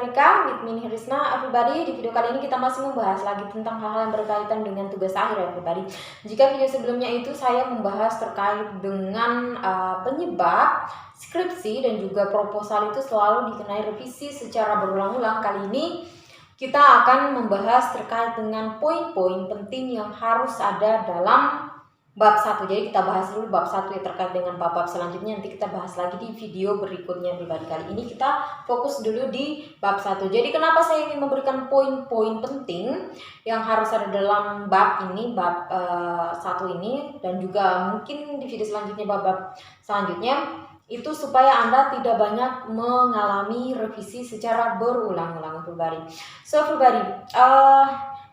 Erika with Min Hirisna. Everybody, di video kali ini kita masih membahas lagi tentang hal-hal yang berkaitan dengan tugas akhir ya everybody. Jika video sebelumnya itu saya membahas terkait dengan penyebab skripsi dan juga proposal itu selalu dikenai revisi secara berulang-ulang, kali ini kita akan membahas terkait dengan poin-poin penting yang harus ada dalam bab 1. Jadi kita bahas dulu bab 1 ya, terkait dengan bab-bab selanjutnya nanti kita bahas lagi di video berikutnya pribadi. Kali ini kita fokus dulu di bab 1. Jadi kenapa saya ingin memberikan poin-poin penting yang harus ada dalam bab ini, bab 1 ini, dan juga mungkin di video selanjutnya bab-bab selanjutnya, itu supaya Anda tidak banyak mengalami revisi secara berulang-ulang pribadi. So everybody,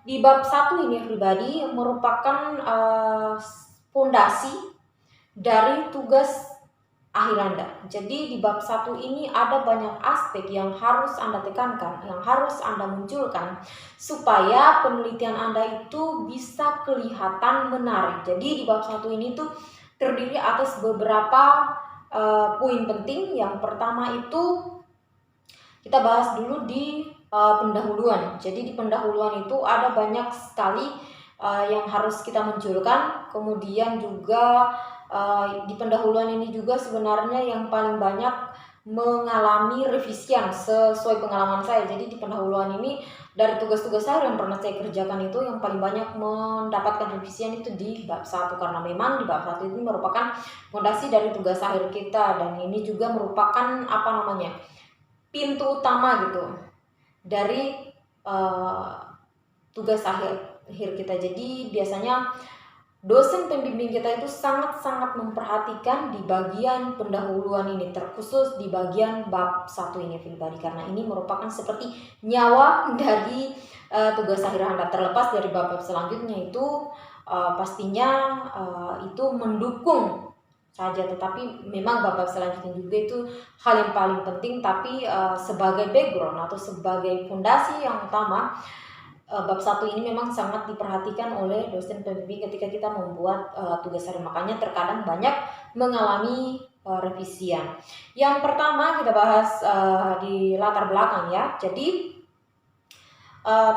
di bab 1 ini pribadi merupakan fondasi dari tugas akhir Anda. Jadi di bab 1 ini ada banyak aspek yang harus Anda tekankan, yang harus Anda munculkan supaya penelitian Anda itu bisa kelihatan menarik. Jadi di bab 1 ini tuh terdiri atas beberapa poin penting. Yang pertama itu kita bahas dulu di pendahuluan. Jadi di pendahuluan itu ada banyak sekali yang harus kita munculkan. Kemudian juga di pendahuluan ini juga sebenarnya yang paling banyak mengalami revisian sesuai pengalaman saya. Jadi di pendahuluan ini dari tugas-tugas saya yang pernah saya kerjakan itu yang paling banyak mendapatkan revisian itu di bab 1, karena memang di bab 1 ini merupakan fondasi dari tugas akhir kita, dan ini juga merupakan pintu utama gitu dari tugas akhir kita. Jadi biasanya dosen pembimbing kita itu sangat-sangat memperhatikan di bagian pendahuluan ini, terkhusus di bagian bab 1 ini pribadi, karena ini merupakan seperti nyawa dari tugas akhir Anda. Terlepas dari bab-bab selanjutnya itu pastinya itu mendukung saja, tetapi memang bab-bab selanjutnya juga itu hal yang paling penting, tapi sebagai background atau sebagai fondasi yang utama, bab 1 ini memang sangat diperhatikan oleh dosen pembimbing ketika kita membuat tugas akhir. Makanya terkadang banyak mengalami revisian. Yang pertama kita bahas di latar belakang ya. Jadi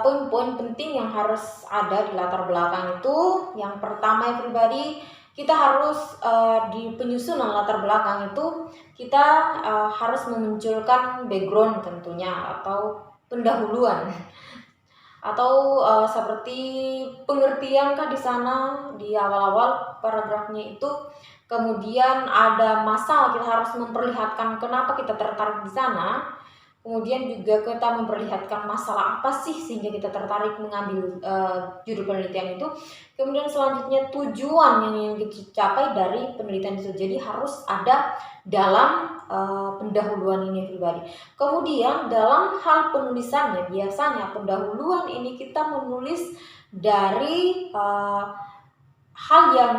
poin-poin penting yang harus ada di latar belakang itu, yang pertama ya pribadi, kita harus di penyusunan latar belakang itu kita harus memunculkan background tentunya, atau pendahuluan, atau seperti pengertian kah di sana di awal-awal paragrafnya itu. Kemudian ada masalah, kita harus memperlihatkan kenapa kita tertarik di sana. Kemudian juga kita memperlihatkan masalah apa sih sehingga kita tertarik mengambil judul penelitian itu. Kemudian selanjutnya tujuan yang kita capai dari penelitian itu. Jadi harus ada dalam pendahuluan ini pribadi. Kemudian dalam hal penulisannya, biasanya pendahuluan ini kita menulis dari hal yang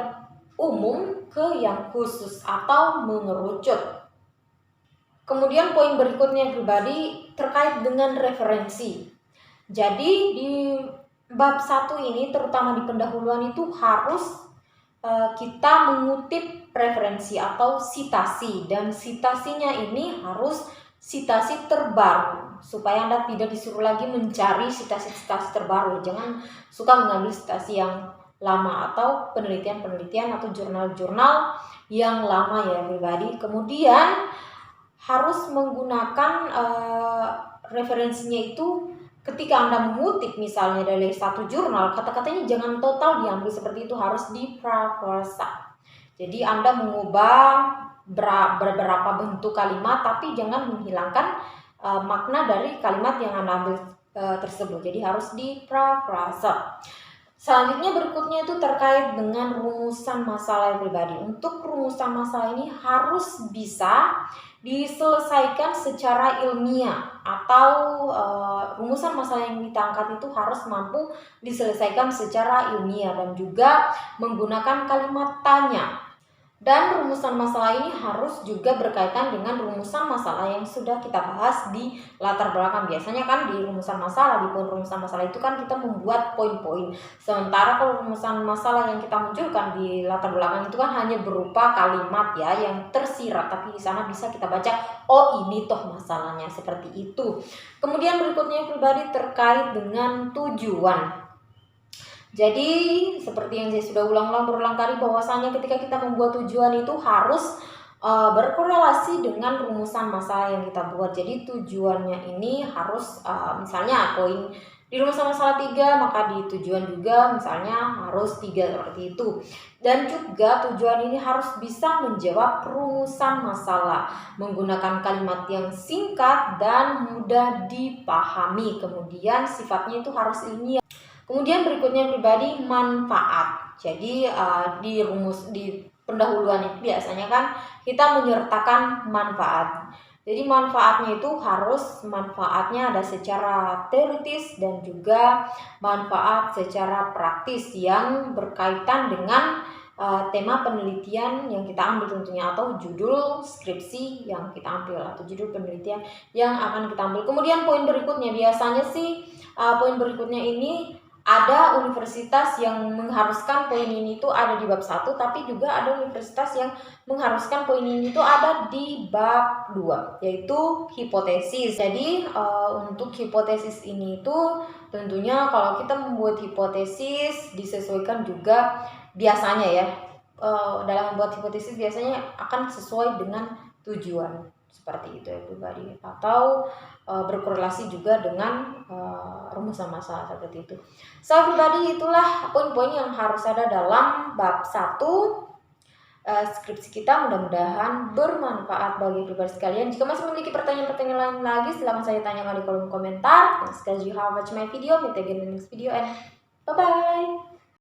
umum ke yang khusus atau mengerucut. Kemudian poin berikutnya pribadi terkait dengan referensi. Jadi di bab 1 ini, terutama di pendahuluan itu harus kita mengutip referensi atau sitasi, dan sitasinya ini harus sitasi terbaru supaya Anda tidak disuruh lagi mencari sitasi-sitasi terbaru. Jangan suka mengambil sitasi yang lama atau penelitian-penelitian atau jurnal-jurnal yang lama ya pribadi. Kemudian harus menggunakan referensinya itu ketika Anda mengutip misalnya dari satu jurnal, kata-katanya jangan total diambil seperti itu, harus diprafrasa. Jadi Anda mengubah beberapa bentuk kalimat, tapi jangan menghilangkan makna dari kalimat yang Anda ambil tersebut. Jadi harus diprafrasa. Selanjutnya berikutnya itu terkait dengan rumusan masalah pribadi. Untuk rumusan masalah ini harus bisa diselesaikan secara ilmiah, atau rumusan masalah yang kita angkat itu harus mampu diselesaikan secara ilmiah dan juga menggunakan kalimat tanya. Dan rumusan masalah ini harus juga berkaitan dengan rumusan masalah yang sudah kita bahas di latar belakang. Biasanya kan di rumusan masalah, di poin rumusan masalah itu kan kita membuat poin-poin. Sementara kalau rumusan masalah yang kita munculkan di latar belakang itu kan hanya berupa kalimat ya yang tersirat, tapi di sana bisa kita baca, oh ini toh masalahnya, seperti itu. Kemudian berikutnya pribadi terkait dengan tujuan. Jadi seperti yang saya sudah berulang kali bahwasanya ketika kita membuat tujuan itu harus berkorelasi dengan rumusan masalah yang kita buat. Jadi tujuannya ini harus misalnya poin di rumusan masalah 3, maka di tujuan juga misalnya harus 3 seperti itu. Dan juga tujuan ini harus bisa menjawab rumusan masalah menggunakan kalimat yang singkat dan mudah dipahami. Kemudian sifatnya itu harus ilmiah. Kemudian berikutnya pribadi manfaat. Jadi di pendahuluan itu biasanya kan kita menyertakan manfaat. Jadi manfaatnya itu harus manfaatnya ada secara teoritis dan juga manfaat secara praktis yang berkaitan dengan tema penelitian yang kita ambil tentunya, atau judul skripsi yang kita ambil, atau judul penelitian yang akan kita ambil. Kemudian poin berikutnya biasanya sih poin berikutnya ini ada universitas yang mengharuskan poin ini itu ada di bab 1, tapi juga ada universitas yang mengharuskan poin ini itu ada di bab 2, yaitu hipotesis. Jadi untuk hipotesis ini itu tentunya kalau kita membuat hipotesis disesuaikan juga biasanya ya, dalam membuat hipotesis biasanya akan sesuai dengan tujuan. Seperti itu ya pribadi, atau berkorelasi juga dengan rumusan masalah seperti itu. So pribadi, itulah poin-poin yang harus ada dalam bab 1 skripsi kita. Mudah-mudahan bermanfaat bagi pribadi sekalian. Jika masih memiliki pertanyaan-pertanyaan lain lagi, silahkan saya tanyakan di kolom komentar. Thanks guys, you have watched my video. Meet again in the next video and bye-bye.